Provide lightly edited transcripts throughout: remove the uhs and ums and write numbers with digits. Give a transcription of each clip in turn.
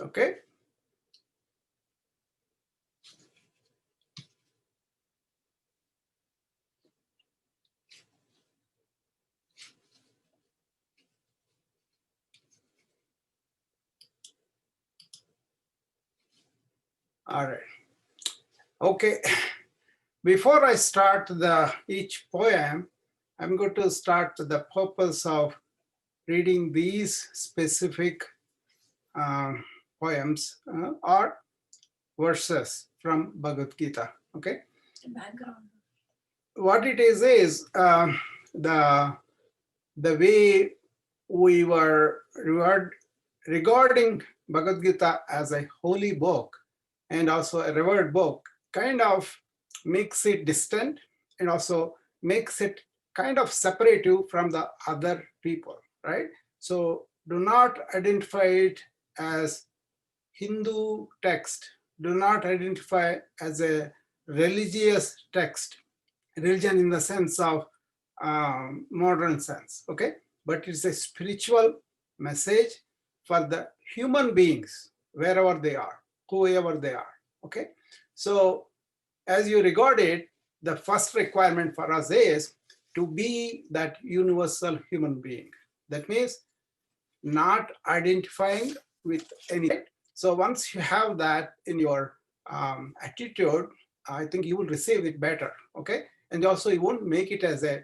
Okay. All right. Okay. Before I start each poem, I'm going to start the purpose of reading these specific poems or verses from Bhagavad Gita. Okay. Background. What it is the way we were regarding Bhagavad Gita as a holy book and also a revered book kind of makes it distant and also makes it kind of separate you from the other people, right? So do not identify it as Hindu text. Do not identify as a religious text, religion in the sense of modern sense, okay? But it's a spiritual message for the human beings, wherever they are, whoever they are, okay? So as you regard it, the first requirement for us is to be that universal human being. That means not identifying with any. So once you have that in your attitude, I think you will receive it better, okay? And also you won't make it as a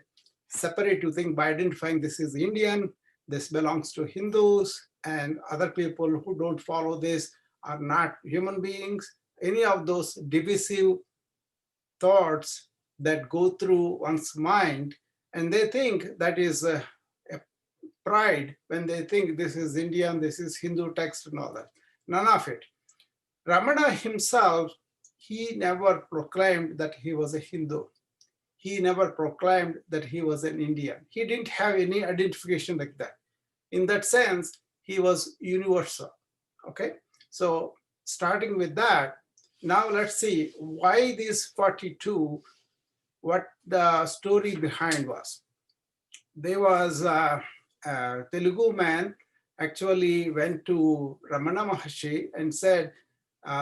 separative thing by identifying this is Indian, this belongs to Hindus, and other people who don't follow this are not human beings. Any of those divisive thoughts that go through one's mind, and they think that is a pride when they think this is Indian, this is Hindu text and all that. None of it. Ramana himself, he never proclaimed that he was a Hindu. He never proclaimed that he was an Indian. He didn't have any identification like that. In that sense, he was universal. Okay, so starting with that, now let's see why these 42, what the story behind was. There was a Telugu man actually went to Ramana Maharshi and said,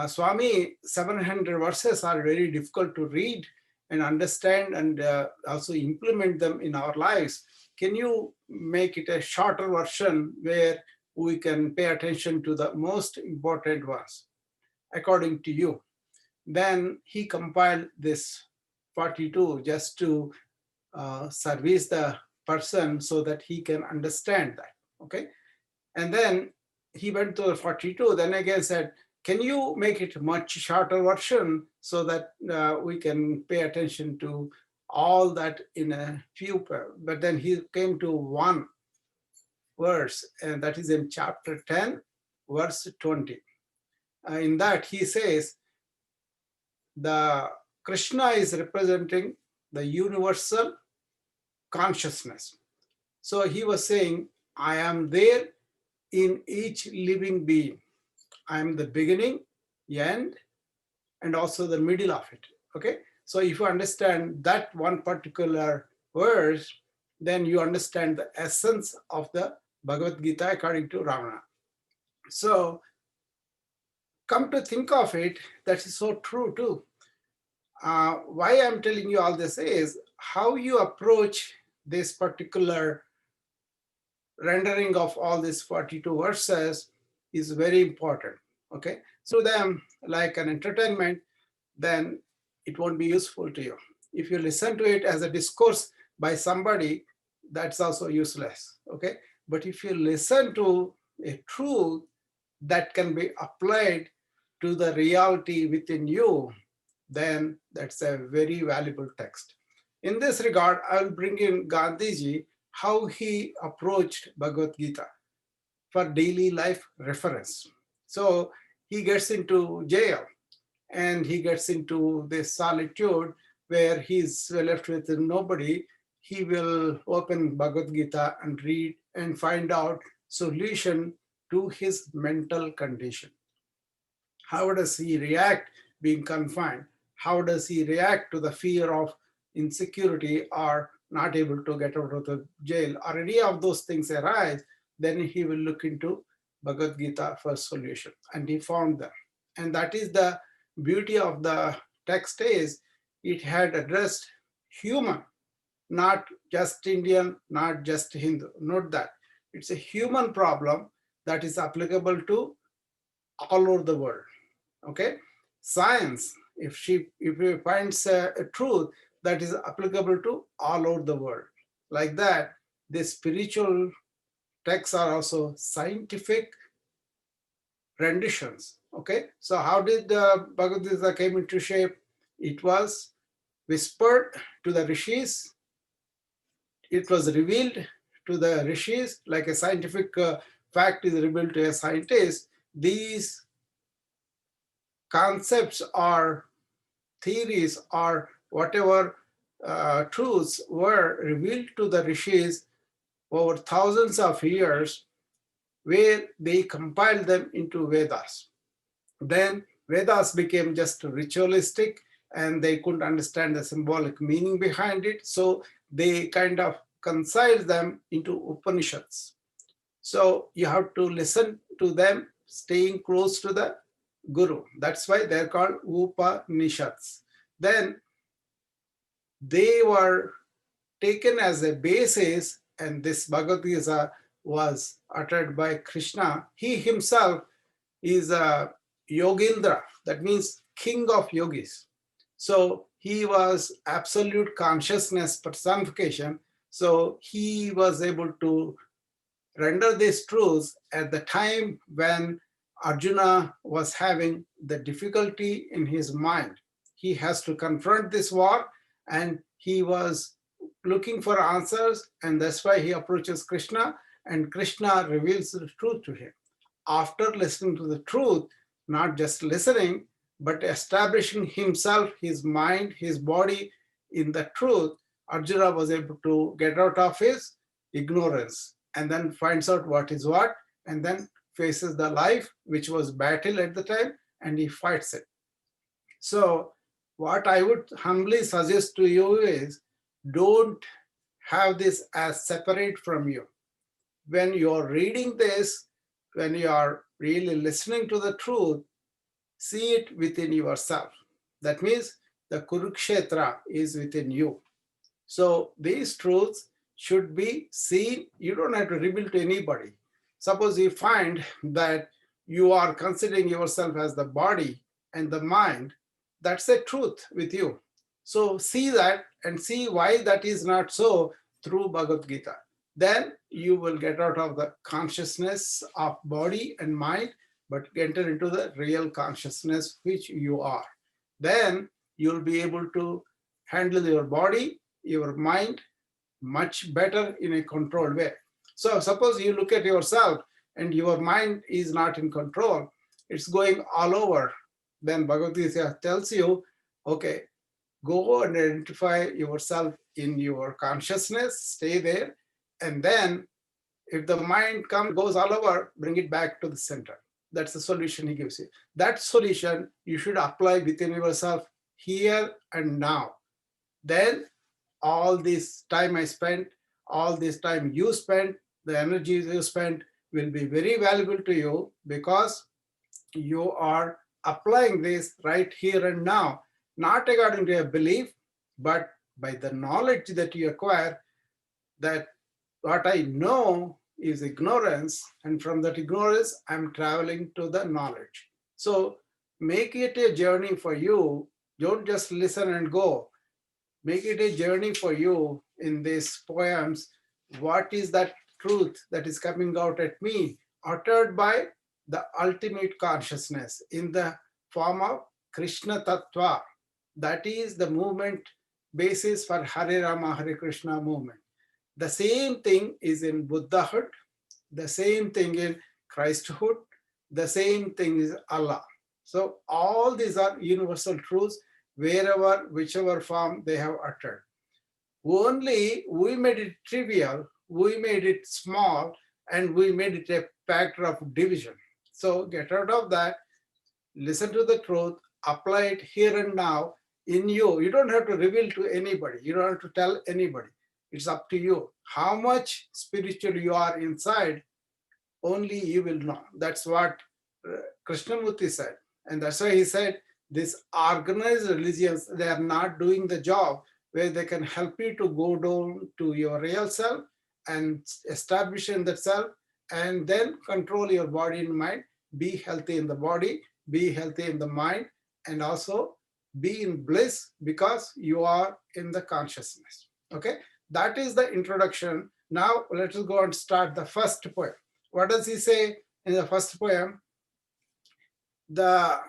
Swami, 700 verses are very difficult to read and understand and also implement them in our lives. Can you make it a shorter version where we can pay attention to the most important ones according to you? Then he compiled this 42 just to service the person so that he can understand that, okay? And then he went to the 42, then again said, can you make it much shorter version so that we can pay attention to all that in a few, but then he came to one verse, and that is in chapter 10, verse 20. In that he says, the Krishna is representing the universal consciousness. So he was saying, I am there in each living being. I am the beginning, end, and also the middle of it. Okay. So if you understand that one particular verse, then you understand the essence of the Bhagavad Gita according to Ramana. So come to think of it, that is so true too. Why I'm telling you all this is how you approach this particular rendering of all these 42 verses is very important. Okay, so them like an entertainment, then it won't be useful to you. If you listen to it as a discourse by somebody, that's also useless. Okay, but if you listen to a truth that can be applied to the reality within you, then that's a very valuable text. In this regard, I will bring in Gandhiji, how he approached Bhagavad Gita for daily life reference. So he gets into jail and he gets into this solitude where he's left with nobody. He will open Bhagavad Gita and read and find out solution to his mental condition. How does he react being confined? How does he react to the fear of insecurity or not able to get out of the jail, or any of those things arise? Then he will look into Bhagavad Gita for solution, and he found them. And that is the beauty of the text is it had addressed human, not just Indian, not just Hindu. Note that it's a human problem that is applicable to all over the world. Okay, science, if it finds a truth that is applicable to all over the world, like that, the spiritual texts are also scientific renditions. Okay, so how did the Bhagavad Gita came into shape? It was whispered to the rishis. It was revealed to the rishis, like a scientific fact is revealed to a scientist. These concepts or theories or whatever truths were revealed to the rishis over thousands of years, where they compiled them into Vedas. Then Vedas became just ritualistic and they couldn't understand the symbolic meaning behind it. So they kind of conciled them into Upanishads. So you have to listen to them, staying close to the Guru. That's why they're called Upanishads. Then they were taken as a basis, and this Bhagavad Gita was uttered by Krishna. He himself is a Yogindra, that means king of yogis. So he was absolute consciousness personification. So he was able to render these truths at the time when Arjuna was having the difficulty in his mind. He has to confront this war, and he was looking for answers, and that's why he approaches Krishna, and Krishna reveals the truth to him. After listening to the truth, not just listening, but establishing himself, his mind, his body in the truth, Arjuna was able to get out of his ignorance and then finds out what is what, and then faces the life, which was battle at the time, and he fights it. So what I would humbly suggest to you is, don't have this as separate from you. When you're reading this, when you are really listening to the truth, see it within yourself. That means the Kurukshetra is within you. So these truths should be seen. You don't have to reveal to anybody. Suppose you find that you are considering yourself as the body and the mind, that's a truth with you. So see that and see why that is not so through Bhagavad Gita. Then you will get out of the consciousness of body and mind, but enter into the real consciousness which you are. Then you'll be able to handle your body, your mind much better in a controlled way. So suppose you look at yourself and your mind is not in control, it's going all over. Then Bhagavad Gita tells you, okay, go and identify yourself in your consciousness, stay there, and then if the mind goes all over, bring it back to the center. That's the solution he gives you. That solution you should apply within yourself here and now. Then all this time I spent, all this time you spent, the energy you spent will be very valuable to you, because you are applying this right here and now, not according to your belief, but by the knowledge that you acquire, that what I know is ignorance, and from that ignorance, I'm traveling to the knowledge. So make it a journey for you. Don't just listen and go. Make it a journey for you in these poems. What is that truth that is coming out at me, uttered by the ultimate consciousness in the form of Krishna Tattva? That is the movement basis for Hare Rama, Hare Krishna movement. The same thing is in Buddhahood, the same thing in Christhood, the same thing is Allah. So all these are universal truths, wherever, whichever form they have uttered. Only we made it trivial, we made it small, and we made it a factor of division. So get out of that, listen to the truth, apply it here and now in you. You don't have to reveal to anybody. You don't have to tell anybody. It's up to you. How much spiritual you are inside, only you will know. That's what Krishnamurti said. And that's why he said, these organized religions, they are not doing the job where they can help you to go down to your real self and establish in that self, and then control your body and mind, be healthy in the body, be healthy in the mind, and also be in bliss because you are in the consciousness. Okay, that is the introduction. Now let us go and start the first poem. What does he say in the first poem? The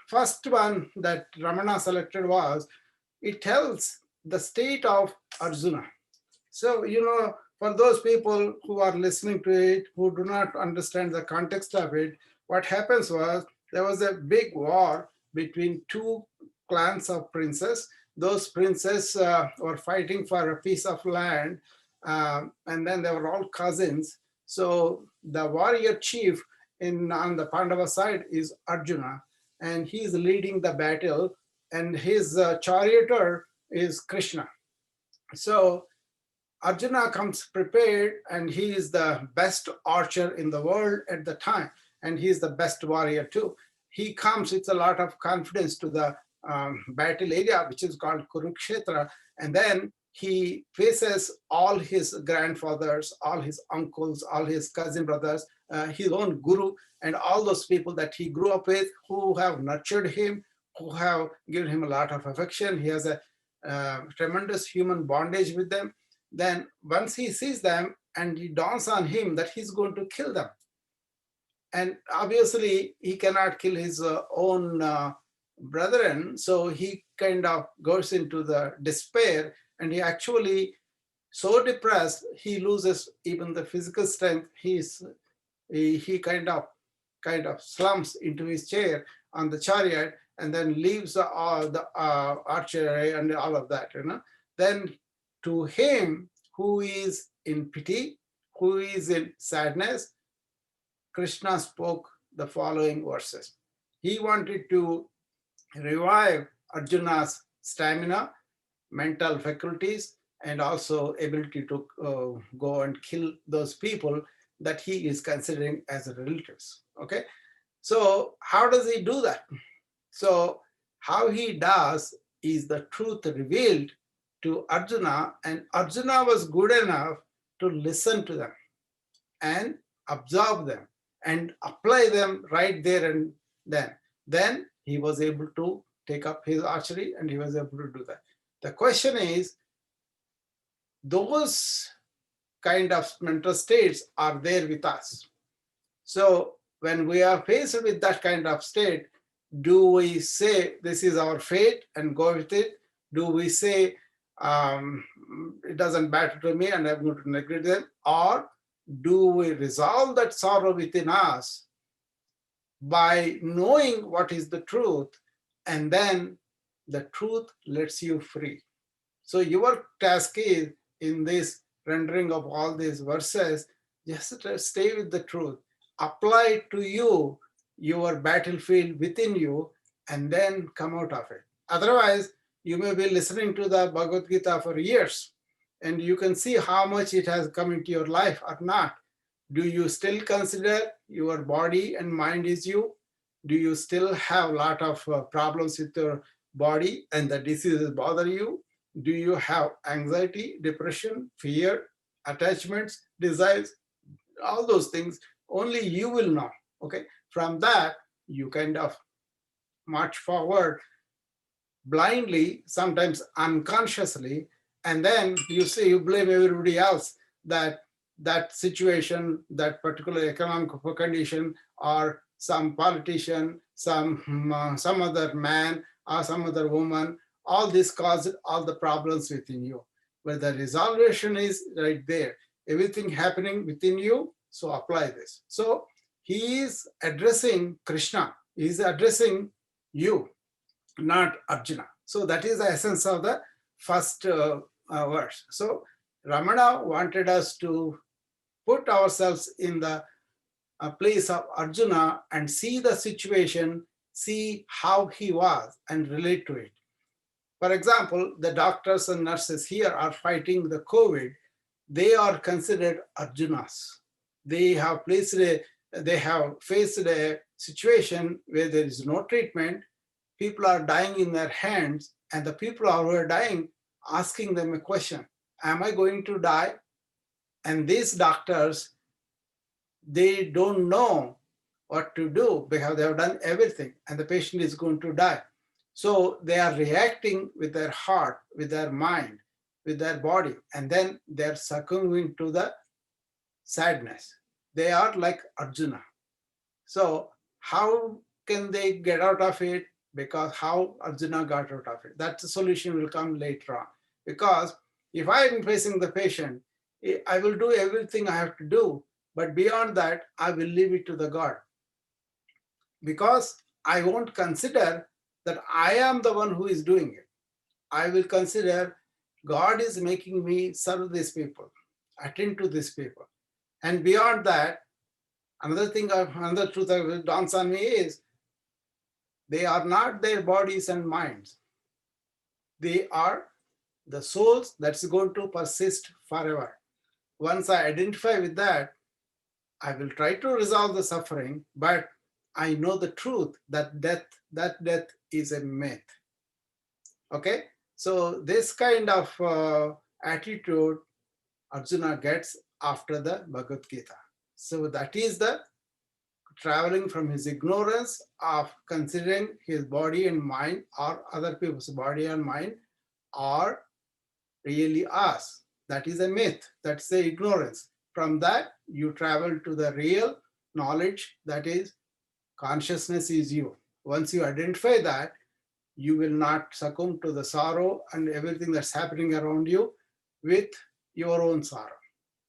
first one that Ramana selected was, it tells the state of Arjuna. So, for those people who are listening to it, who do not understand the context of it, what happens was there was a big war between two clans of princes. Those princes were fighting for a piece of land, and then they were all cousins. So the warrior chief on the Pandava side is Arjuna, and he is leading the battle, and his charioteer is Krishna. So Arjuna comes prepared, and he is the best archer in the world at the time, and he is the best warrior too. He comes with a lot of confidence to the battle area, which is called Kurukshetra, and then he faces all his grandfathers, all his uncles, all his cousin brothers, his own guru, and all those people that he grew up with, who have nurtured him, who have given him a lot of affection. He has a tremendous human bondage with them. Then once he sees them, and it dawns on him that he's going to kill them. And obviously he cannot kill his own brethren, so he kind of goes into the despair, and he actually so depressed, he loses even the physical strength. He kind of slumps into his chair on the chariot, and then leaves the archery and all of that, Then to him who is in pity, who is in sadness, Krishna spoke the following verses. He wanted to revive Arjuna's stamina, mental faculties, and also ability to go and kill those people that he is considering as relatives. Okay, so how does he do that? So how he does is the truth revealed to Arjuna, and Arjuna was good enough to listen to them and absorb them and apply them right there and then. Then he was able to take up his archery, and he was able to do that. The question is, those kind of mental states are there with us. So when we are faced with that kind of state, do we say this is our fate and go with it? Do we say it doesn't matter to me and I'm going to neglect them? Or do we resolve that sorrow within us by knowing what is the truth, and then the truth lets you free? So your task is, in this rendering of all these verses, just stay with the truth, apply it to you, your battlefield within you, and then come out of it. Otherwise, you may be listening to the Bhagavad Gita for years, and you can see how much it has come into your life or not. Do you still consider your body and mind is you? Do you still have a lot of problems with your body and the diseases bother you? Do you have anxiety, depression, fear, attachments, desires? All those things, only you will know. Okay, from that, you kind of march forward blindly, sometimes unconsciously, and then you blame everybody else that situation, that particular economic condition, or some politician, some other man or some other woman, all this causes all the problems within you. But the resolution is right there. Everything happening within you, so apply this. So he is addressing Krishna, he is addressing you, not Arjuna. So that is the essence of the first verse. So Ramana wanted us to put ourselves in the place of Arjuna and see the situation, see how he was, and relate to it. For example, the doctors and nurses here are fighting the COVID. They are considered Arjunas. They have placed they have faced a situation where there is no treatment, people are dying in their hands, and the people who are dying asking them a question, am I going to die? And these doctors, they don't know what to do because they have done everything and the patient is going to die. So they are reacting with their heart, with their mind, with their body, and then they're succumbing to the sadness. They are like Arjuna. So how can they get out of it? Because how Arjuna got out of it. That solution will come later on. Because if I am facing the patient, I will do everything I have to do, but beyond that, I will leave it to the God. Because I won't consider that I am the one who is doing it. I will consider God is making me serve these people, attend to these people. And beyond that, another truth that dawns on me is they are not their bodies and minds. They are the souls that's going to persist forever. Once I identify with that, I will try to resolve the suffering, but I know the truth that death is a myth. Okay? So this kind of attitude Arjuna gets after the Bhagavad Gita. So that is the traveling from his ignorance of considering his body and mind or other people's body and mind are really us. That is a myth. That's the ignorance. From that, you travel to the real knowledge, that is, consciousness is you. Once you identify that, you will not succumb to the sorrow and everything that's happening around you with your own sorrow.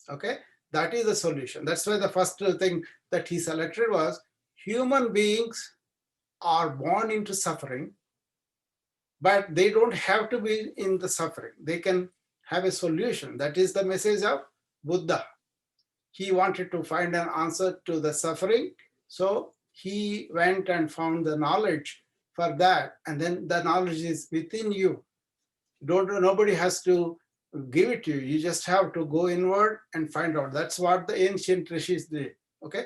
Okay? That is the solution. That's why the first thing that he selected was human beings are born into suffering, but they don't have to be in the suffering. They can have a solution. That is the message of Buddha. He wanted to find an answer to the suffering, so he went and found the knowledge for that, and then the knowledge is within you. Nobody has to give it to you. You just have to go inward and find out. That's what the ancient rishis did. Okay.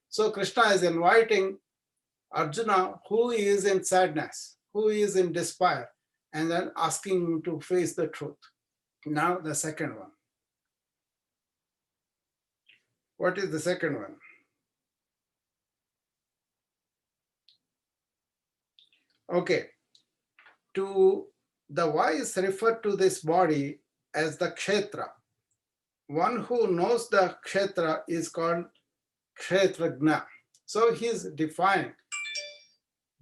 So Krishna is inviting Arjuna, who is in sadness, who is in despair, and then asking him to face the truth. Now the second one. What is the second one? Okay. To the wise refer to this body as the kshetra. One who knows the kshetra is called kshetrajna. So he's defined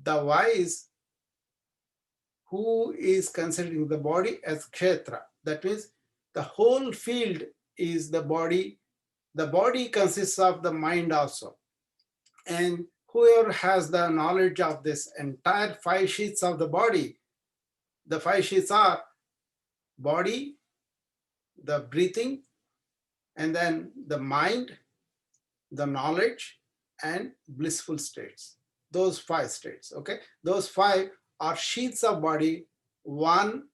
the wise who is considering the body as kshetra. That means the whole field is the body. The body consists of the mind also. And whoever has the knowledge of this entire 5 sheets of the body, the 5 sheets are body, the breathing, and then the mind, the knowledge, and blissful states. Those 5 states, okay? Those 5 are sheets of body. One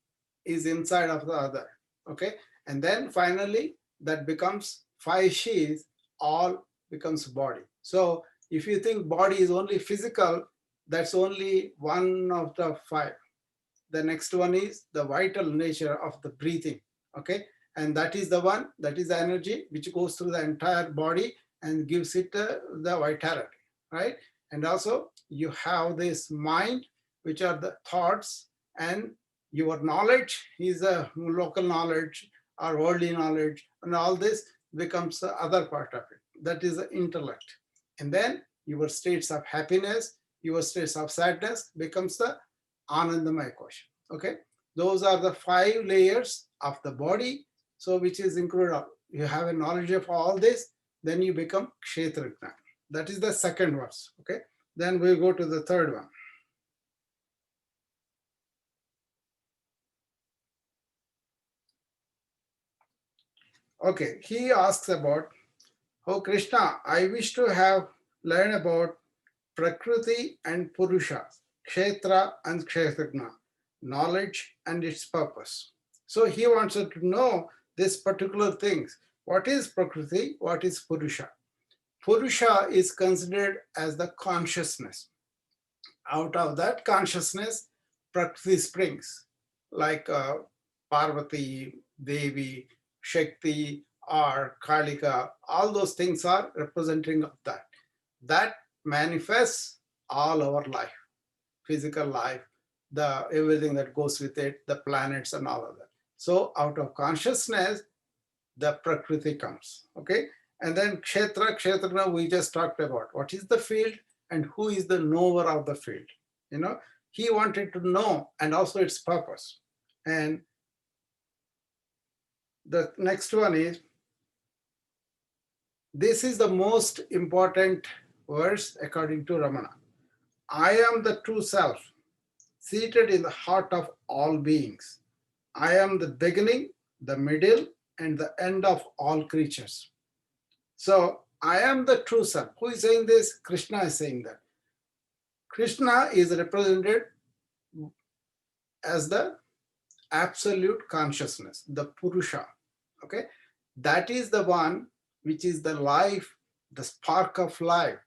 is inside of the other, okay? And then finally, that becomes 5 sheets, all becomes body. So if you think body is only physical, that's only one of the 5. The next one is the vital nature of the breathing, okay? And that is the one, that is the energy which goes through the entire body and gives it the vitality, right? And also you have this mind, which are the thoughts, and your knowledge is a local knowledge or worldly knowledge, and all this becomes the other part of it. That is the intellect. And then your states of happiness, your states of sadness becomes the Anandamaya question. Okay, those are the 5 layers of the body. So which is included. You have a knowledge of all this, then you become kshetrajna. That is the second verse. Okay, then we'll go to the third one. Okay, he asks about, oh Krishna, I wish to have learned about Prakriti and Purusha, Kshetra and Kshetrajna, knowledge and its purpose. So he wants to know this particular things. What is Prakriti? What is Purusha? Purusha is considered as the consciousness. Out of that consciousness, Prakriti springs, like Parvati, Devi, Shakti, or Kalika. All those things are representing of that. That manifests all our life, physical life, the everything that goes with it, the planets and all of that. So out of consciousness, the Prakriti comes. Okay. And then Kshetra, we just talked about what is the field and who is the knower of the field. You know, he wanted to know and also its purpose. And the next one is, this is the most important verse according to Ramana. I am the true self, seated in the heart of all beings. I am the beginning, the middle, and the end of all creatures. So I am the true self. Who is saying this? Krishna is saying that. Krishna is represented as the absolute consciousness, the Purusha. Okay, that is the one which is the life, the spark of life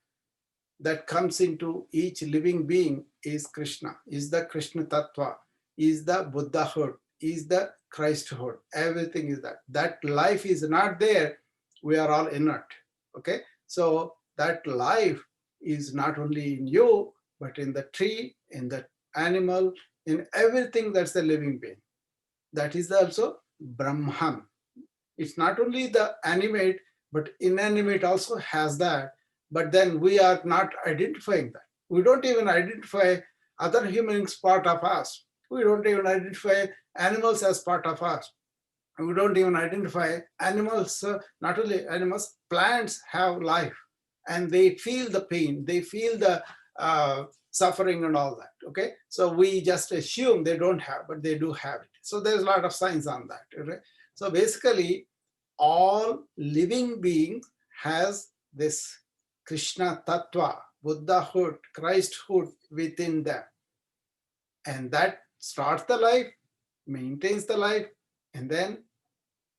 that comes into each living being is Krishna, is the Krishna Tattva, is the Buddhahood, is the Christhood. Everything is that. That life is not there. We are all inert. Okay, so that life is not only in you, but in the tree, in the animal, in everything that's a living being. That is also Brahman. It's not only the animate, but inanimate also has that. But then we are not identifying that. We don't even identify other humans part of us. We don't even identify animals as part of us. We don't even identify animals, not only animals, plants have life and they feel the pain, they feel the suffering and all that. Okay, so we just assume they don't have, but they do have it. So there's a lot of science on that. Okay? So basically, all living beings has this Krishna Tattva, Buddhahood, Christhood within them. And that starts the life, maintains the life, and then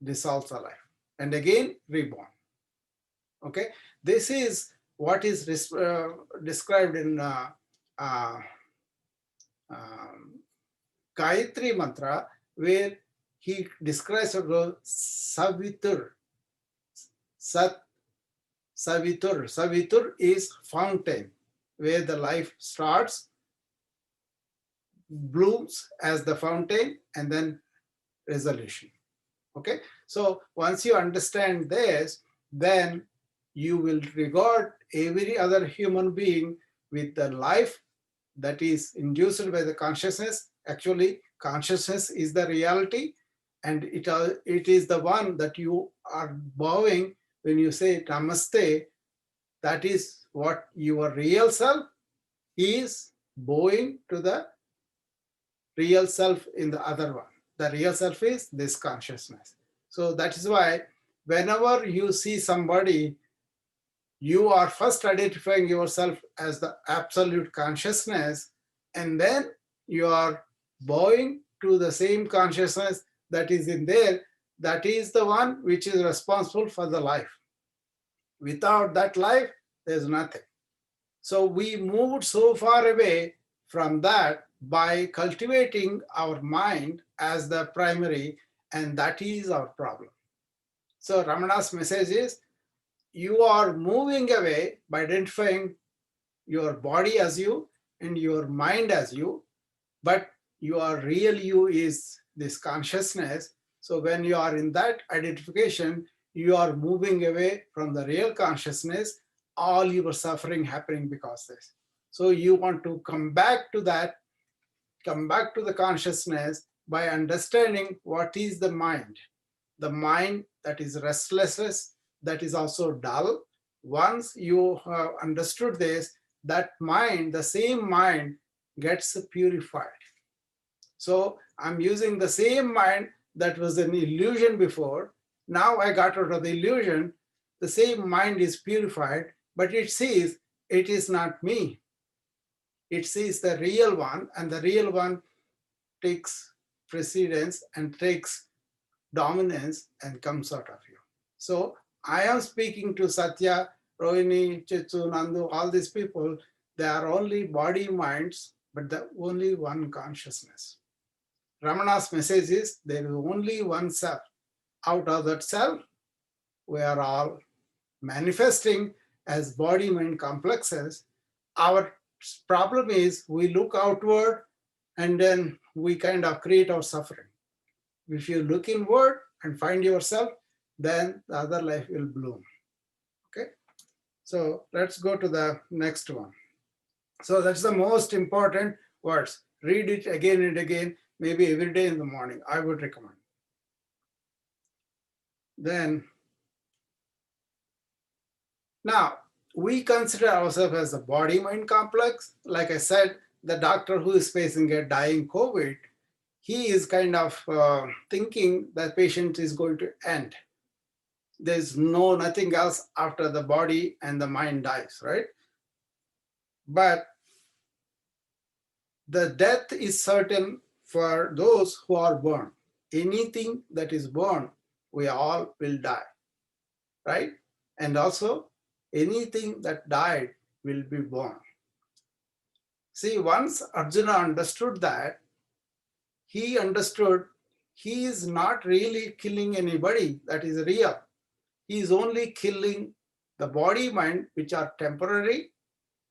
dissolves the life. And again, reborn. Okay, this is what is described in Gayatri Mantra, where he describes Savitur. Sat Savitur. Savitur is fountain, where the life starts, blooms as the fountain, and then resolution. Okay, so once you understand this, then you will regard every other human being with the life that is induced by the consciousness. Actually, consciousness is the reality, and it is the one that you are bowing when you say Namaste. That is what your real self is bowing to the real self in the other one. The real self is this consciousness. So that is why whenever you see somebody, you are first identifying yourself as the absolute consciousness, and then you are bowing to the same consciousness that is in there. That is the one which is responsible for the life. Without that life, there's nothing. So we moved so far away from that by cultivating our mind as the primary, and that is our problem. So Ramana's message is, you are moving away by identifying your body as you and your mind as you, but your real you is this consciousness. So when you are in that identification, you are moving away from the real consciousness, all your suffering happening because this. So you want to come back to that, come back to the consciousness by understanding what is the mind. The mind that is restless, that is also dull. Once you have understood this, that mind, the same mind, gets purified. So I'm using the same mind that was an illusion before. Now I got out of the illusion. The same mind is purified, but it sees it is not me. It sees the real one, and the real one takes precedence and takes dominance and comes out of you. So I am speaking to Satya Rohini, Chitu, Nandu, all these people, they are only body minds, but the only one consciousness. Ramana's message is there is only one self. Out of that self, we are all manifesting as body mind complexes. Our problem is we look outward and then we kind of create our suffering. If you look inward and find yourself, then the other life will bloom. Okay, so let's go to the next one. So that's the most important words. Read it again and again, maybe every day in the morning. I would recommend. Then, now we consider ourselves as a body-mind complex. Like I said, the doctor who is facing a dying COVID, he is kind of thinking that patient is going to end. There's nothing else after the body and the mind dies, right? But the death is certain for those who are born. Anything that is born, we all will die, right? And also, anything that died will be born. See, once Arjuna understood that, he understood he is not really killing anybody that is real. He is only killing the body mind, which are temporary,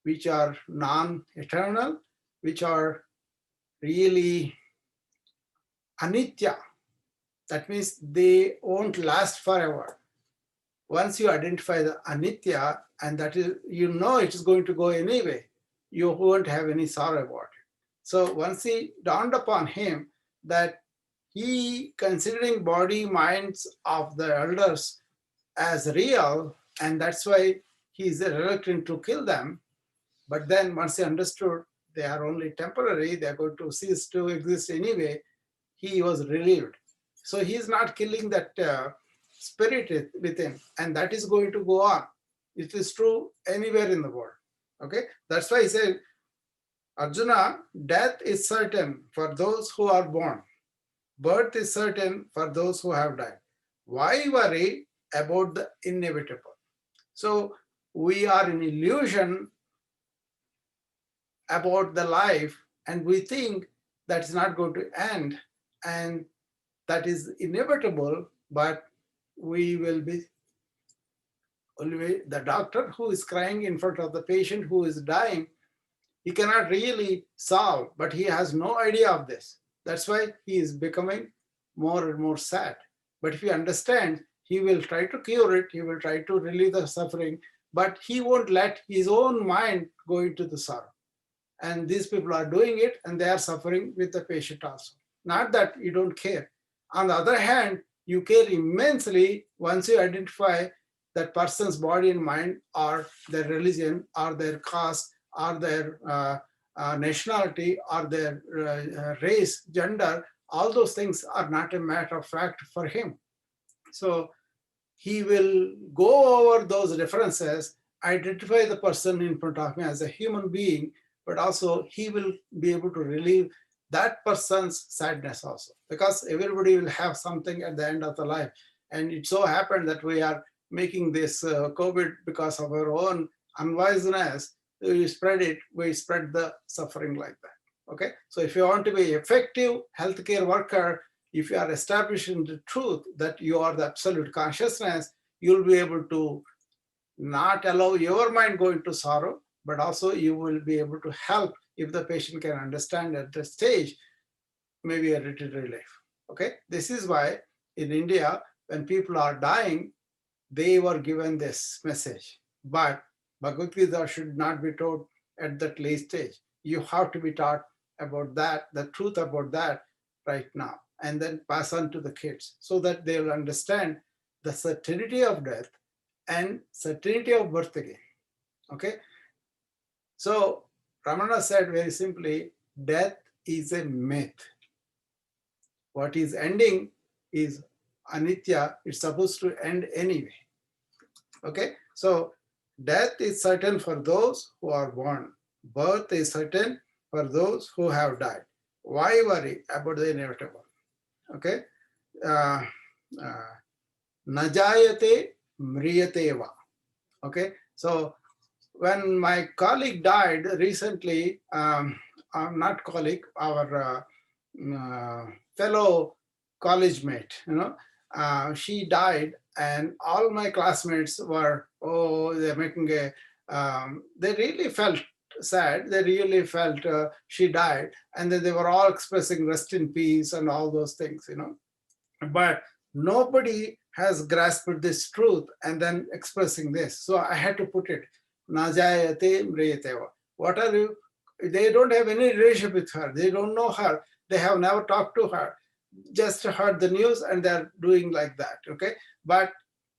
which are non-eternal, which are really anitya. That means they won't last forever. Once you identify the anitya, and that is, you know it is going to go anyway, you won't have any sorrow about it. So once he dawned upon him that he considering body minds of the elders as real, and that's why he is reluctant to kill them. But then once he understood they are only temporary, they are going to cease to exist anyway, he was relieved. So he is not killing that spirit within, and that is going to go on. It is true anywhere in the world. Okay, that's why he said, Arjuna, death is certain for those who are born. Birth is certain for those who have died. Why worry about the inevitable? So we are in illusion about the life, and we think that's not going to end, and that is inevitable, but we will be the doctor who is crying in front of the patient who is dying, he cannot really solve, but he has no idea of this. That's why he is becoming more and more sad. But if he understands, he will try to cure it, he will try to relieve the suffering, but he won't let his own mind go into the sorrow. And these people are doing it, and they are suffering with the patient also. Not that you don't care. On the other hand, you care immensely once you identify that person's body and mind, or their religion, or their caste, or their nationality, or their race, gender. All those things are not a matter of fact for him. So he will go over those differences, identify the person in front of me as a human being, but also he will be able to relieve that person's sadness also, because everybody will have something at the end of the life. And it so happened that we are making this COVID because of our own unwiseness. We spread it, we spread the suffering like that. Okay, so if you want to be effective healthcare worker, if you are establishing the truth that you are the absolute consciousness, you'll be able to not allow your mind go into sorrow, but also you will be able to help if the patient can understand at the stage, maybe a little relief. Okay, this is why in India, when people are dying, they were given this message. But Bhagavad Gita should not be taught at that late stage. You have to be taught about that, the truth about that right now, and then pass on to the kids so that they will understand the certainty of death and certainty of birth again. Okay, so Ramana said very simply, death is a myth. What is ending is anitya. It's supposed to end anyway. Okay, so death is certain for those who are born. Birth is certain for those who have died. Why worry about the inevitable? Okay, najayate mriyate va. Okay, So when my colleague died recently, not colleague, our fellow college mate, she died, and all my classmates were, oh, they're making a, they really felt sad. They really felt she died, and then they were all expressing rest in peace and all those things, But nobody has grasped this truth and then expressing this. So I had to put it, Najayate mriyateva. What are you? They don't have any relationship with her. They don't know her. They have never talked to her. Just heard the news and they're doing like that. Okay. But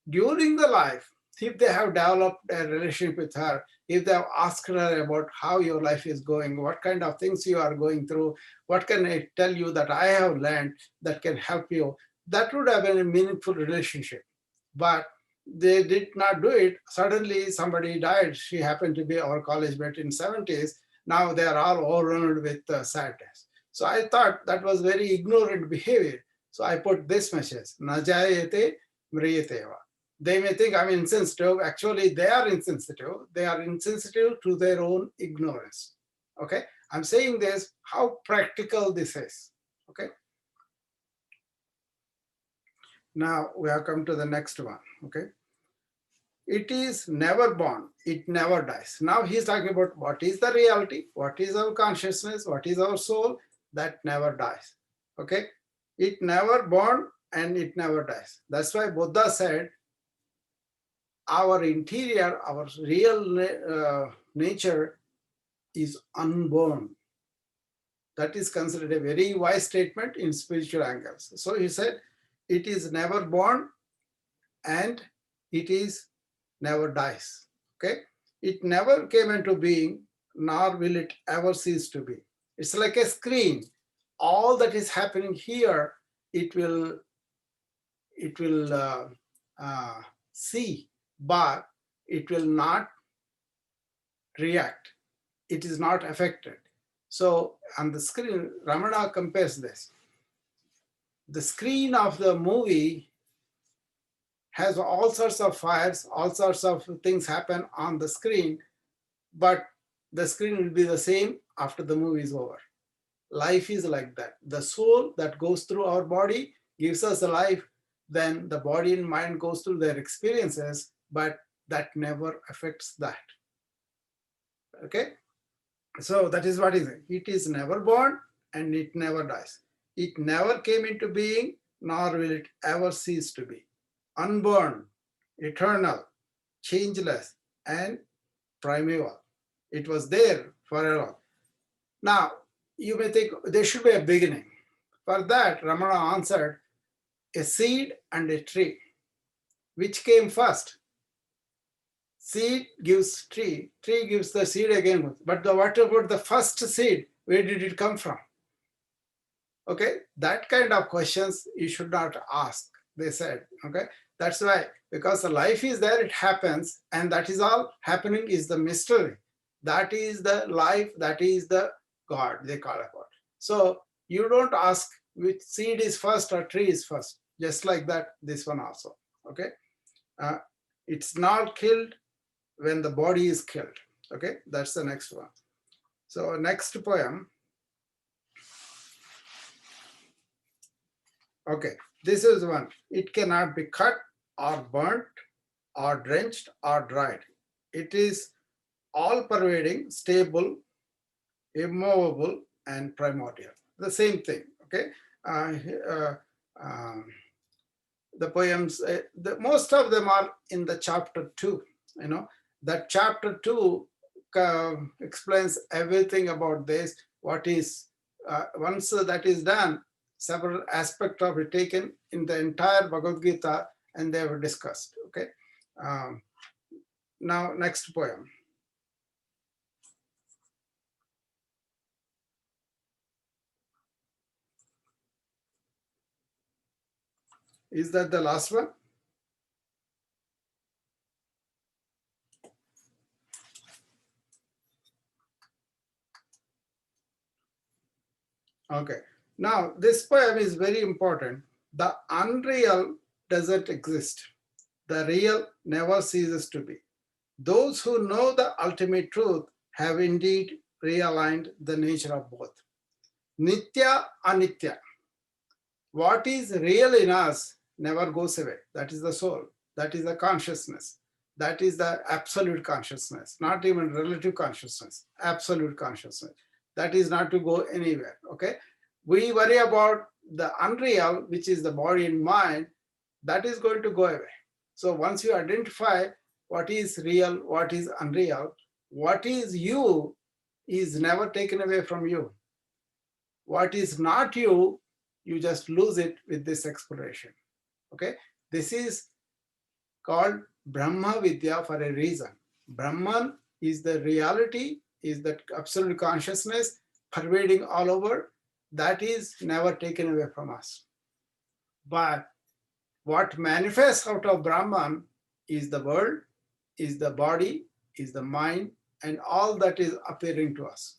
during the life, if they have developed a relationship with her, if they have asked her about how your life is going, what kind of things you are going through, what can I tell you that I have learned that can help you, that would have been a meaningful relationship. But they did not do it. Suddenly somebody died. She happened to be our college mate in 70s. Now they are all overrun with sadness. So I thought that was very ignorant behavior. So I put this message, Najayate mriyateva. They may think I'm insensitive. Actually, they are insensitive. They are insensitive to their own ignorance. Okay. I'm saying this, how practical this is. Okay. Now we have come to the next one. Okay. It is never born, it never dies. Now he's talking about what is the reality, what is our consciousness, what is our soul that never dies. Okay. It never born and it never dies. That's why Buddha said, our interior, our real nature is unborn. That is considered a very wise statement in spiritual angles. So he said, it is never born and it is never dies. Okay? It never came into being, nor will it ever cease to be. It's like a screen. All that is happening here, it will see, but it will not react. It is not affected. So on the screen, Ramana compares this. The screen of the movie has all sorts of fires, all sorts of things happen on the screen, but the screen will be the same after the movie is over. Life is like that. The soul that goes through our body gives us a life, then the body and mind goes through their experiences, but that never affects that. Okay? So that is what is it. It is never born and it never dies. It never came into being, nor will it ever cease to be. Unborn, eternal, changeless, and primeval. It was there forever. Now, you may think there should be a beginning. For that, Ramana answered, a seed and a tree. Which came first? Seed gives tree, tree gives the seed again. But what about the first seed? Where did it come from? Okay, that kind of questions you should not ask, they said. Okay, that's why, because the life is there, it happens, and that is all happening is the mystery. That is the life, that is the God, they call it. So you don't ask which seed is first or tree is first. Just like that, this one also. Okay, it's not killed when the body is killed. Okay, that's the next one. So next poem. Okay, this is one. It cannot be cut or burnt or drenched or dried. It is all pervading, stable, immovable, and primordial. The same thing. Okay. The poems, most of them are in the chapter 2. That chapter 2 explains everything about this. What is, once that is done, several aspects of it taken in the entire Bhagavad Gita, and they were discussed. Okay. Now, next poem. Is that the last one? Okay. Now, this poem is very important. The unreal doesn't exist. The real never ceases to be. Those who know the ultimate truth have indeed realigned the nature of both. Nitya, Anitya. What is real in us never goes away. That is the soul. That is the consciousness. That is the absolute consciousness, not even relative consciousness, absolute consciousness. That is not to go anywhere. Okay. We worry about the unreal, which is the body and mind, that is going to go away. So once you identify what is real, what is unreal, what is you is never taken away from you. What is not you, you just lose it with this exploration. Okay, this is called Brahma Vidya for a reason. Brahman is the reality, is that absolute consciousness pervading all over. That is never taken away from us. But what manifests out of Brahman is the world, is the body, is the mind, and all that is appearing to us.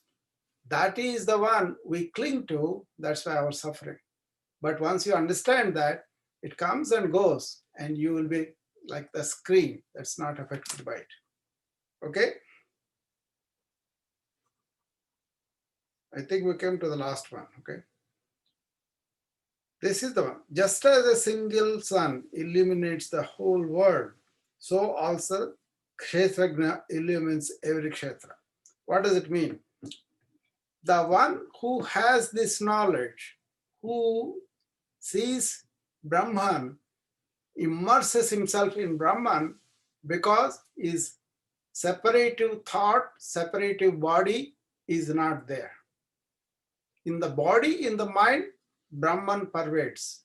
That is the one we cling to. That's why our suffering. But once you understand that, it comes and goes, and you will be like the screen that's not affected by it. Okay? I think we came to the last one. Okay? This is the one. Just as a single sun illuminates the whole world, so also Kshetrajna illumines every Kshetra. What does it mean? The one who has this knowledge, who sees Brahman, immerses himself in Brahman because his separative thought, separative body is not there. In the body, in the mind, Brahman pervades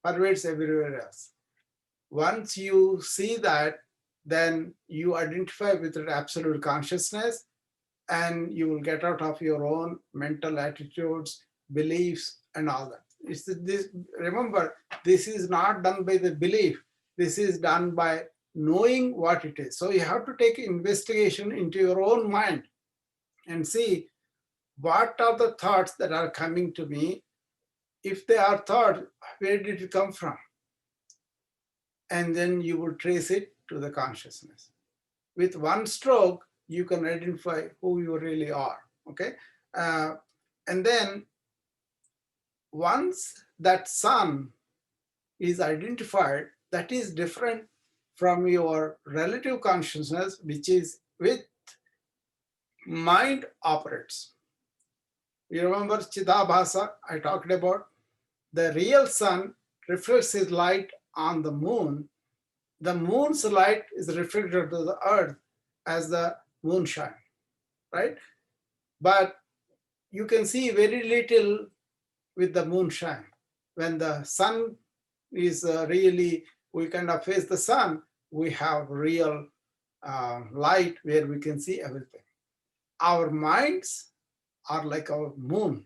everywhere else. Once you see that, then you identify with that absolute consciousness, and you will get out of your own mental attitudes, beliefs, and all that. This, remember, this is not done by the belief. This is done by knowing what it is. So you have to take investigation into your own mind and see what are the thoughts that are coming to me. If they are thoughts, where did it come from? And then you will trace it to the consciousness. With one stroke, you can identify who you really are. Okay, and then once that sun is identified, that is different from your relative consciousness, which is with mind operates. You remember Chidabhasa I talked about? The real sun reflects his light on the moon. The moon's light is reflected to the earth as the moonshine, right? But you can see very little with the moonshine. When the sun is really, we kind of face the sun, we have real light where we can see everything. Our minds are like our moon.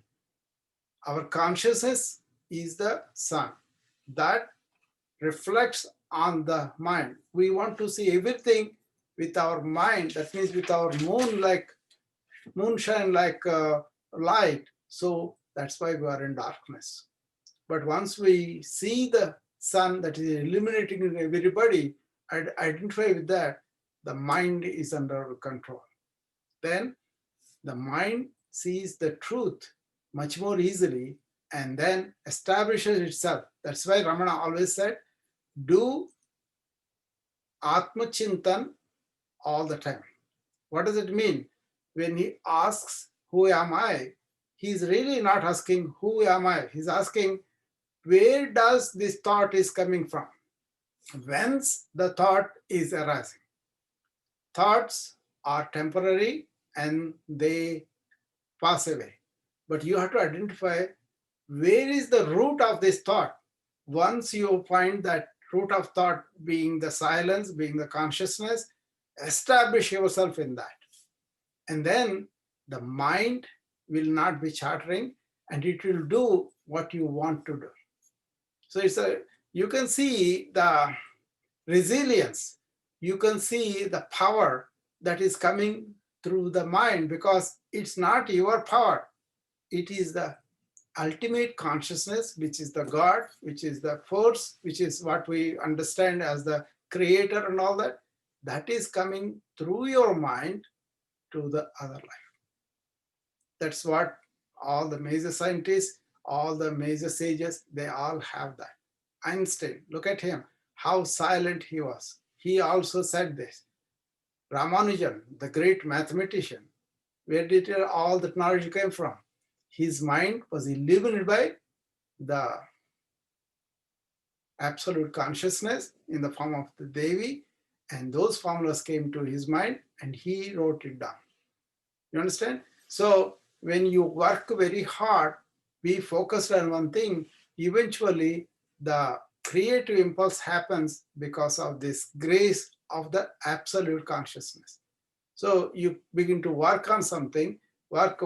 Our consciousness is the sun that reflects on the mind. We want to see everything with our mind. That means with our moonshine like light. So that's why we are in darkness. But once we see the sun that is illuminating everybody, and identify with that, the mind is under control. Then the mind sees the truth much more easily and then establishes itself. That's why Ramana always said, do Atma Chintan all the time. What does it mean? When he asks, who am I? He's really not asking, who am I? He's asking, where does this thought is coming from? Whence the thought is arising? Thoughts are temporary and they pass away. But you have to identify where is the root of this thought. Once you find that root of thought being the silence, being the consciousness, establish yourself in that. And then the mind will not be chattering and it will do what you want to do. So you can see the resilience, you can see the power that is coming through the mind, because it's not your power, it is the ultimate consciousness, which is the God, which is the force, which is what we understand as the creator and all that. that is coming through your mind to the other life. That's what all the major scientists, all the major sages, they all have that. Einstein, look at him, how silent he was. He also said this. Ramanujan, the great mathematician, where did all that knowledge came from? His mind was illuminated by the absolute consciousness in the form of the Devi, and those formulas came to his mind and he wrote it down. You understand? So when you work very hard, be focused on one thing, eventually the creative impulse happens because of this grace of the absolute consciousness. So you begin to work on something, work,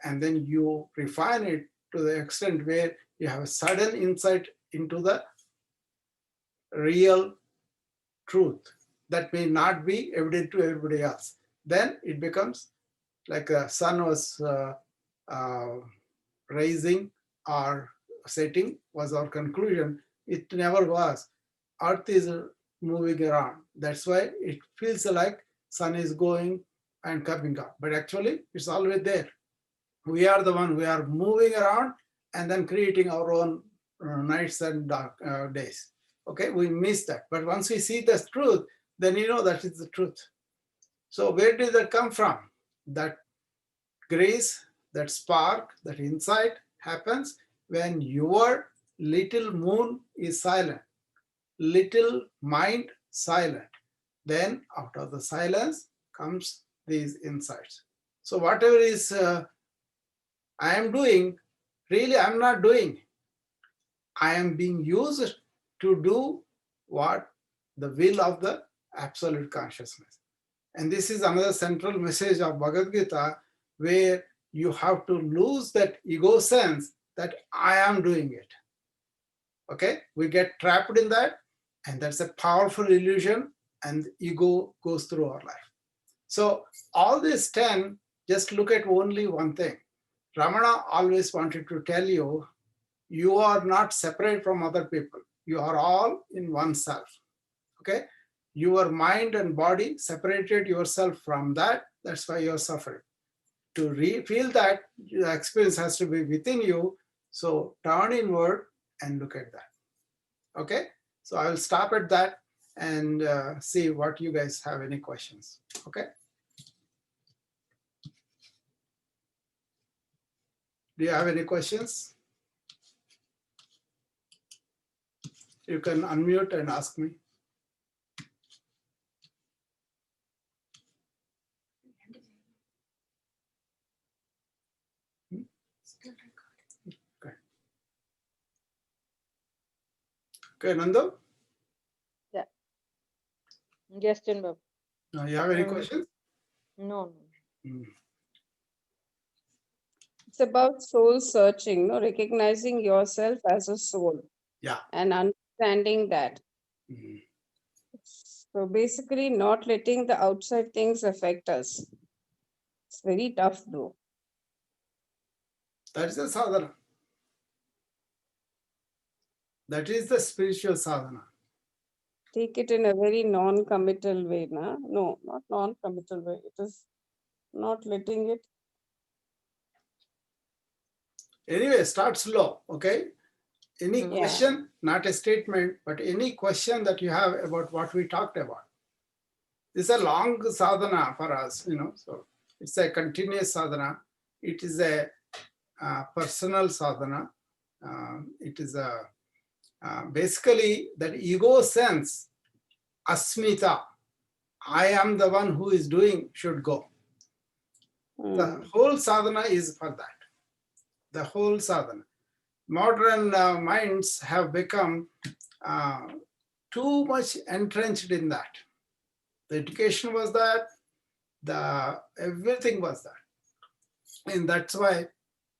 and then you refine it to the extent where you have a sudden insight into the real truth that may not be evident to everybody else. Then it becomes like the sun was rising or setting was our conclusion. It never was. Earth is moving around. That's why it feels like sun is going and coming up. But actually, it's always there. We are the one, we are moving around and then creating our own nights and dark days. Okay, we miss that. But once we see the truth, then you know that is the truth. So where did that come from? That grace, that spark, that insight happens when your little moon is silent, little mind silent. Then out of the silence comes these insights. So whatever is I am doing, really I'm not doing. I am being used to do what the will of the absolute consciousness. And this is another central message of Bhagavad Gita, where you have to lose that ego sense that I am doing it. Okay, we get trapped in that, and that's a powerful illusion, and ego goes through our life. So all these 10, just look at only one thing. Ramana always wanted to tell you, you are not separate from other people. You are all in one self. Okay? Your mind and body separated yourself from that. That's why you're suffering. To feel that, the experience has to be within you. So turn inward and look at that. Okay? So I will stop at that and see what you guys have any questions. Okay? Do you have any questions? You can unmute and ask me. Okay, Nando? Yeah. Yes, Chinbab. You have any questions? No. It's about soul searching, no, recognizing yourself as a soul. Yeah. And understanding that. So basically not letting the outside things affect us. It's very tough though. That is the sadhana. That is the spiritual sadhana. Take it in a very non-committal way, na? No, not non-committal way. It is not letting it. Anyway, start slow, okay? Any question, not a statement, but any question that you have about what we talked about. This is a long sadhana for us, so it's a continuous sadhana. It is a personal sadhana. It is a basically that ego sense, asmita, I am the one who is doing, should go. The whole sadhana is for that. The whole sadhana. Modern minds have become too much entrenched in that. The education was that, everything was that. And that's why,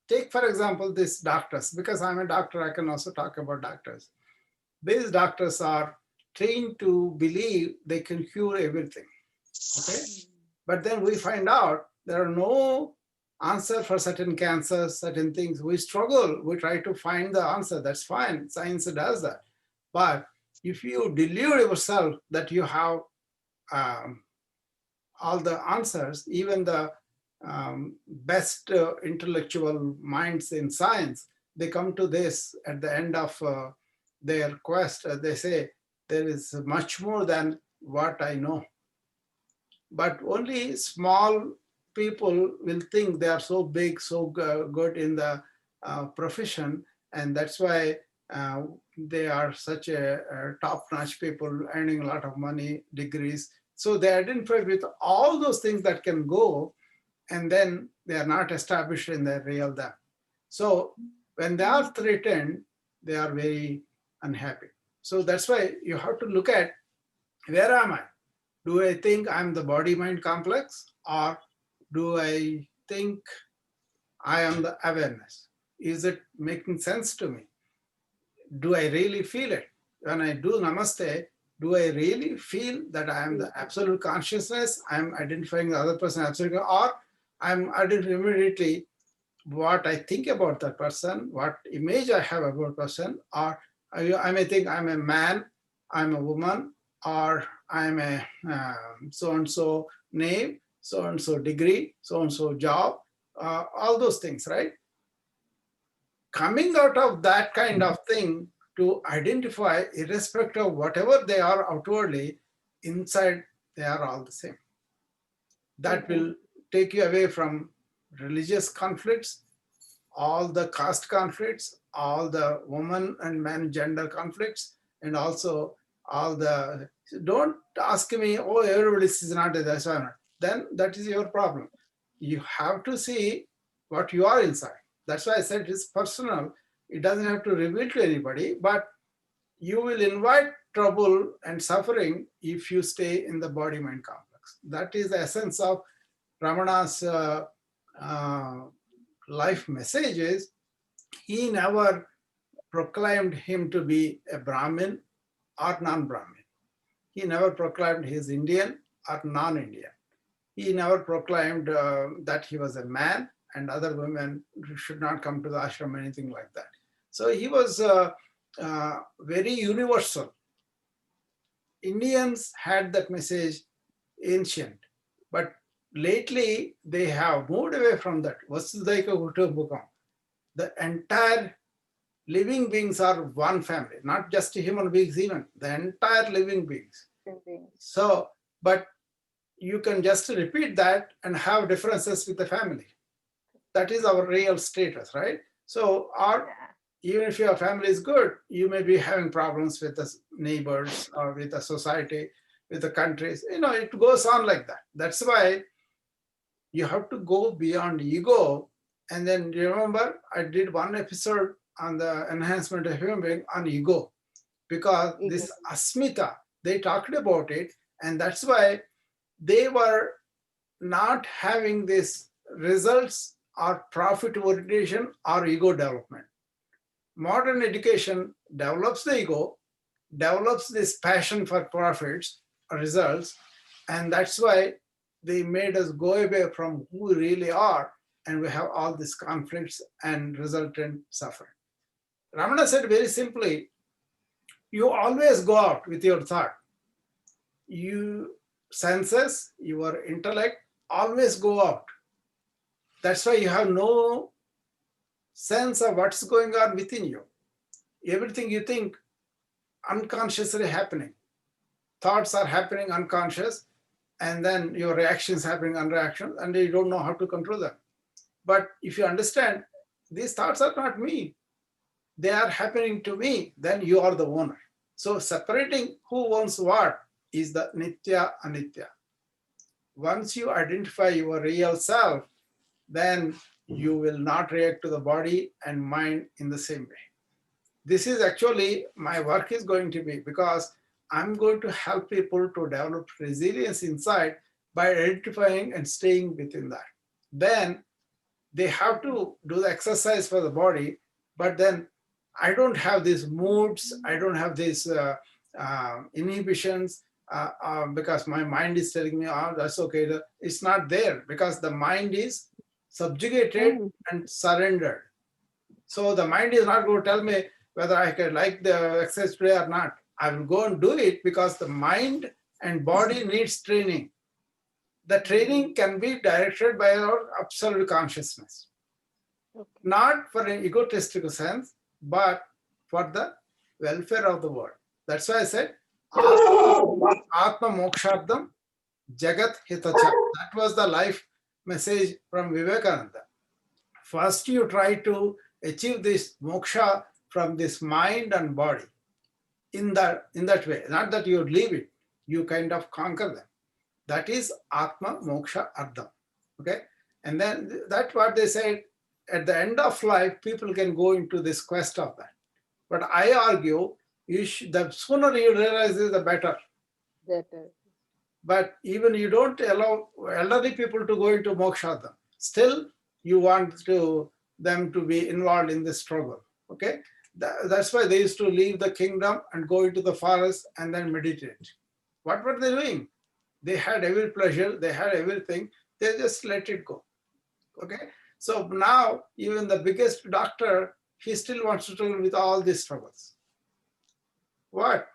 take for example, these doctors, because I'm a doctor, I can also talk about doctors. These doctors are trained to believe they can cure everything. Okay? But then we find out there are no answer for certain cancers, certain things. We struggle, we try to find the answer. That's fine, science does that. But if you delude yourself that you have um, all the answers, even the best intellectual minds in science, they come to this at the end of their quest. They say, there is much more than what I know. But only small people will think they are so big, so good in the profession, and that's why they are such a top-notch people earning a lot of money, degrees. So they identify with all those things that can go, and then they are not established in their real them. So when they are threatened, they are very unhappy. So that's why you have to look at, where am I? Do I think I'm the body-mind complex, or do I think I am the awareness? Is it making sense to me? Do I really feel it? When I do namaste, do I really feel that I am the absolute consciousness? I'm identifying the other person absolutely, or I'm identifying immediately what I think about that person, what image I have about person, or I may think I'm a man, I'm a woman, or I'm a so-and-so name, so-and-so degree, so-and-so job, all those things, right? Coming out of that kind of thing to identify, irrespective of whatever they are outwardly, inside they are all the same. That will take you away from religious conflicts, all the caste conflicts, all the woman and man gender conflicts, and also all the, don't ask me, oh, everybody is not a Dasana. Then that is your problem. You have to see what you are inside. That's why I said it's personal. It doesn't have to reveal to anybody, but you will invite trouble and suffering if you stay in the body-mind complex. That is the essence of Ramana's life messages. He never proclaimed him to be a Brahmin or non-Brahmin. He never proclaimed he is Indian or non-Indian. He never proclaimed that he was a man and other women should not come to the ashram, anything like that. So he was very universal. Indians had that message ancient, but lately they have moved away from that. Vasudhaika Kutumbakam. The entire living beings are one family, not just human beings even, the entire living beings. So, but you can just repeat that and have differences with the family. That is our real status, right? So even if your family is good, you may be having problems with the neighbors or with the society, with the countries. It goes on like that. That's why you have to go beyond ego. And then remember, I did one episode on the enhancement of human being on ego, because this asmita, they talked about it, and that's why they were not having this results or profit orientation or ego development. Modern education develops the ego, develops this passion for profits or results, and that's why they made us go away from who we really are, and we have all these conflicts and resultant suffering. Ramana said very simply, you always go out with your thought. You senses, your intellect always go out. That's why you have no sense of what's going on within you. Everything you think unconsciously happening. Thoughts are happening unconscious, and then your reactions happening unreaction, and you don't know how to control them. But if you understand, these thoughts are not me, they are happening to me, then you are the owner. So separating who owns what is the nitya anitya. Once you identify your real self, then you will not react to the body and mind in the same way. This is actually my work is going to be, because I'm going to help people to develop resilience inside by identifying and staying within that. Then they have to do the exercise for the body, but then I don't have these moods, I don't have these inhibitions, because my mind is telling me, oh, that's okay. It's not there, because the mind is subjugated and surrendered. So the mind is not going to tell me whether I can like the exercise today or not. I will go and do it because the mind and body needs training. The training can be directed by our absolute consciousness, Okay. not for an egotistical sense, but for the welfare of the world. That's why I said, Atma Mokshardam Jagat Hitacha. That was the life message from Vivekananda. First, you try to achieve this moksha from this mind and body in that way. Not that you leave it, you kind of conquer them. That is Atma Moksha Ardham. Okay? And then that's what they said, at the end of life, people can go into this quest of that. But I argue, the sooner you realize it, the better. Better. But even you don't allow elderly people to go into moksha, still you want them to be involved in this struggle. Okay, that's why they used to leave the kingdom and go into the forest and then meditate. What were they doing? They had every pleasure, they had everything, they just let it go. Okay, so now even the biggest doctor, he still wants to deal with all these struggles. What?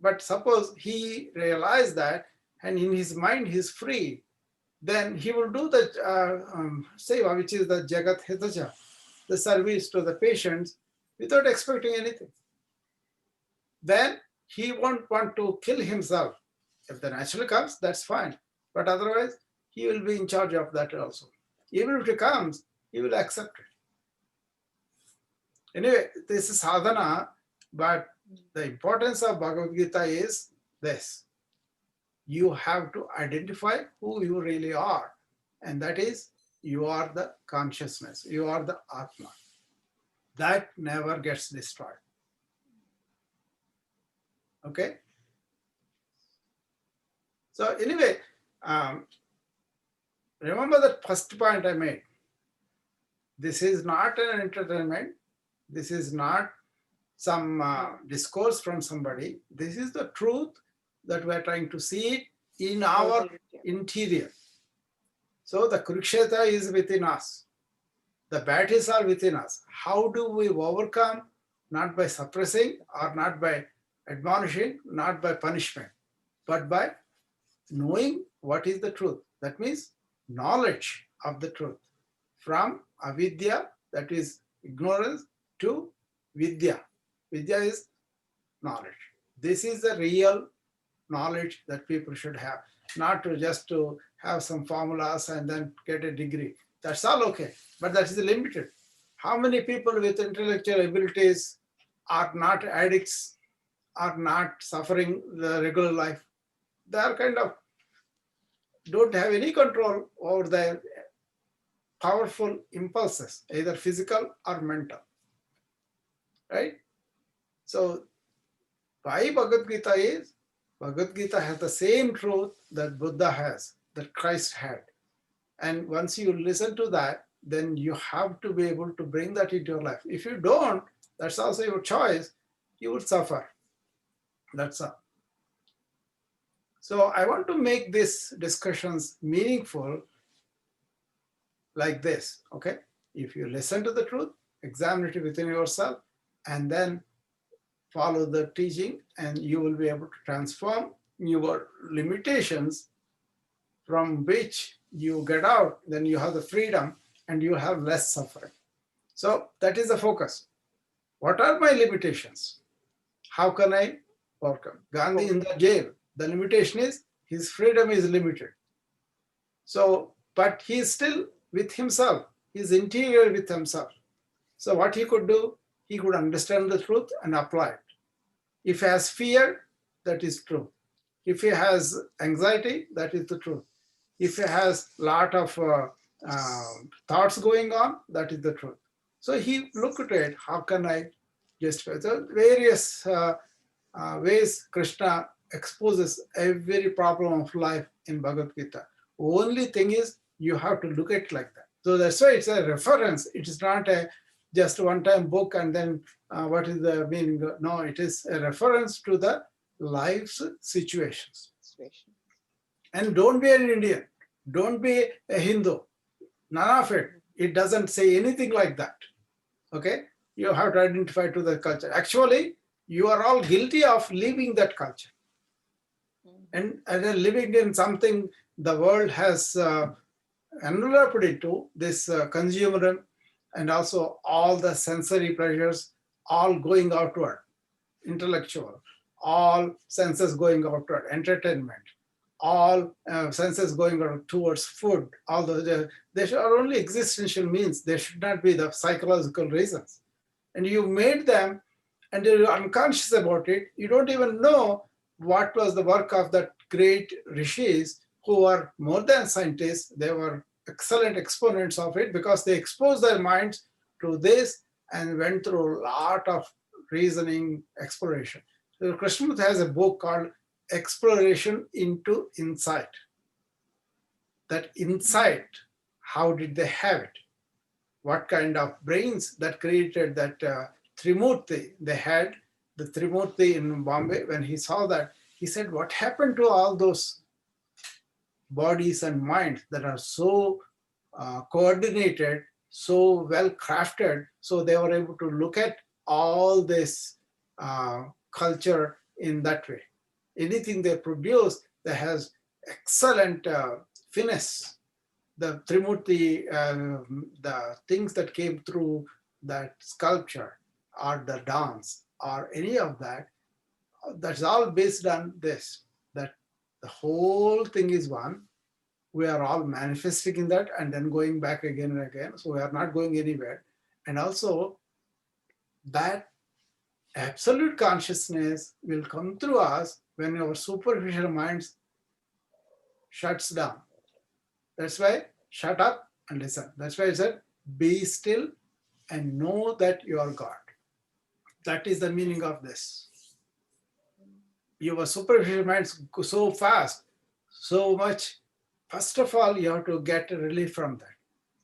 But suppose he realized that, and in his mind he's free, then he will do the seva, which is the Jagat Hitaja, the service to the patients without expecting anything. Then he won't want to kill himself. If the natural comes, that's fine. But otherwise, he will be in charge of that also. Even if it comes, he will accept it. Anyway, this is sadhana, but the importance of Bhagavad Gita is this. You have to identify who you really are. And that is, you are the consciousness. You are the Atma. That never gets destroyed. Okay? So anyway, remember the first point I made. This is not an entertainment. This is not some discourse from somebody. This is the truth that we're trying to see it in our interior. So the Kurukshetra is within us. The battles are within us. How do we overcome? Not by suppressing or not by admonishing, not by punishment, but by knowing what is the truth. That means knowledge of the truth. From avidya, that is ignorance, to vidya. Vidya is knowledge. This is the real knowledge that people should have, not just to have some formulas and then get a degree. That's all okay, but that is limited. How many people with intellectual abilities are not addicts, are not suffering the regular life? They are kind of don't have any control over their powerful impulses, either physical or mental. Right? So why Bhagavad Gita is? Bhagavad Gita has the same truth that Buddha has, that Christ had. And once you listen to that, then you have to be able to bring that into your life. If you don't, that's also your choice, you will suffer. That's all. So I want to make these discussions meaningful like this, okay? If you listen to the truth, examine it within yourself, and then follow the teaching, and you will be able to transform your limitations from which you get out, then you have the freedom and you have less suffering. So that is the focus. What are my limitations? How can I overcome? Gandhi in the jail, the limitation is his freedom is limited. So, but he is still with himself. He is interior with himself. So what he could do, he could understand the truth and apply it. If he has fear, that is true. If he has anxiety, that is the truth. If he has a lot of thoughts going on, that is the truth. So he looked at it, how can I justify? So various ways Krishna exposes every problem of life in Bhagavad Gita. Only thing is, you have to look at it like that. So that's why it's a reference. It is not a just one-time book and then what is the meaning? No, it is a reference to the life's situations. And don't be an Indian. Don't be a Hindu. None of it. It doesn't say anything like that. Okay? You have to identify to the culture. Actually, you are all guilty of leaving that culture. And then living in something the world has enveloped into, this consumerism, and also all the sensory pleasures, all going outward, intellectual, all senses going outward, entertainment, all senses going out towards food, all those, they should are only existential means. They should not be the psychological reasons. And you made them, and you're unconscious about it. You don't even know what was the work of that great rishis who were more than scientists. They were excellent exponents of it because they exposed their minds to this and went through a lot of reasoning exploration. So Krishnamurti has a book called Exploration into Insight. That insight, how did they have it? What kind of brains that created that Trimurti they had, the Trimurti in Bombay. When he saw that, he said, what happened to all those bodies and minds that are so coordinated, so well crafted, so they were able to look at all this culture in that way. Anything they produce that has excellent finesse. The Trimurti, the things that came through that sculpture or the dance or any of that, that's all based on this, that the whole thing is one. We are all manifesting in that and then going back again and again. So we are not going anywhere. And also that absolute consciousness will come through us when our superficial minds shuts down. That's why shut up and listen. That's why I said, be still and know that you are God. That is the meaning of this. Your superficial minds go so fast, so much. First of all, you have to get relief from that.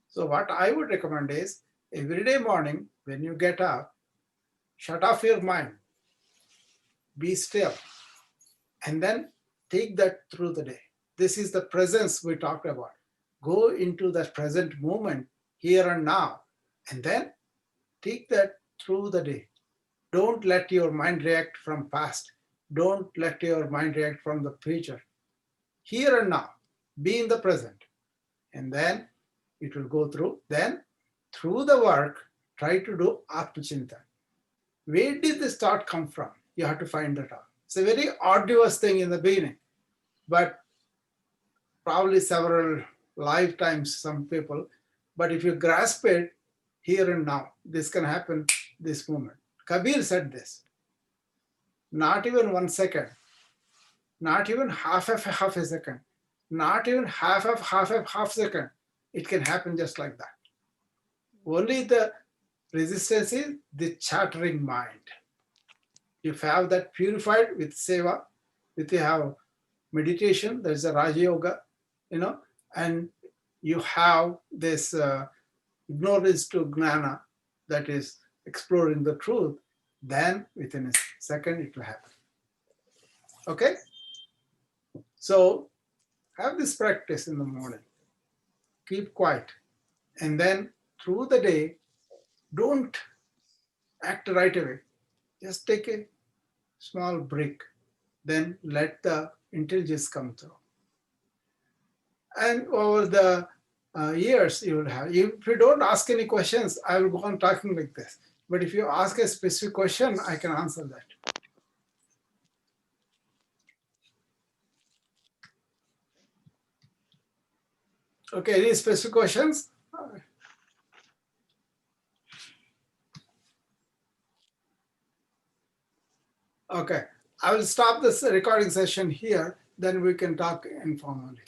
So what I would recommend is every day morning when you get up, shut off your mind, be still, and then take that through the day. This is the presence we talked about. Go into the present moment, here and now, and then take that through the day. Don't let your mind react from past. Don't let your mind react from the future. Here and now, be in the present. And then it will go through. Then through the work, try to do Atmachintan. Where did this thought come from? You have to find that out. It's a very arduous thing in the beginning, but probably several lifetimes, some people. But if you grasp it here and now, this can happen this moment. Kabir said this. Not even 1 second, not even half a second, not even half second. It can happen just like that. Only the resistance is the chattering mind. If you have that purified with seva, if you have meditation, there's a Raja Yoga, and you have this ignorance to gnana, that is exploring the truth, then within a second it will happen. Okay? So have this practice in the morning. Keep quiet. And then through the day, don't act right away. Just take a small break. Then let the intelligence come through. And over the years, you will have, if you don't ask any questions, I will go on talking like this. But if you ask a specific question, I can answer that. Okay, any specific questions? Okay, I will stop this recording session here, then we can talk informally.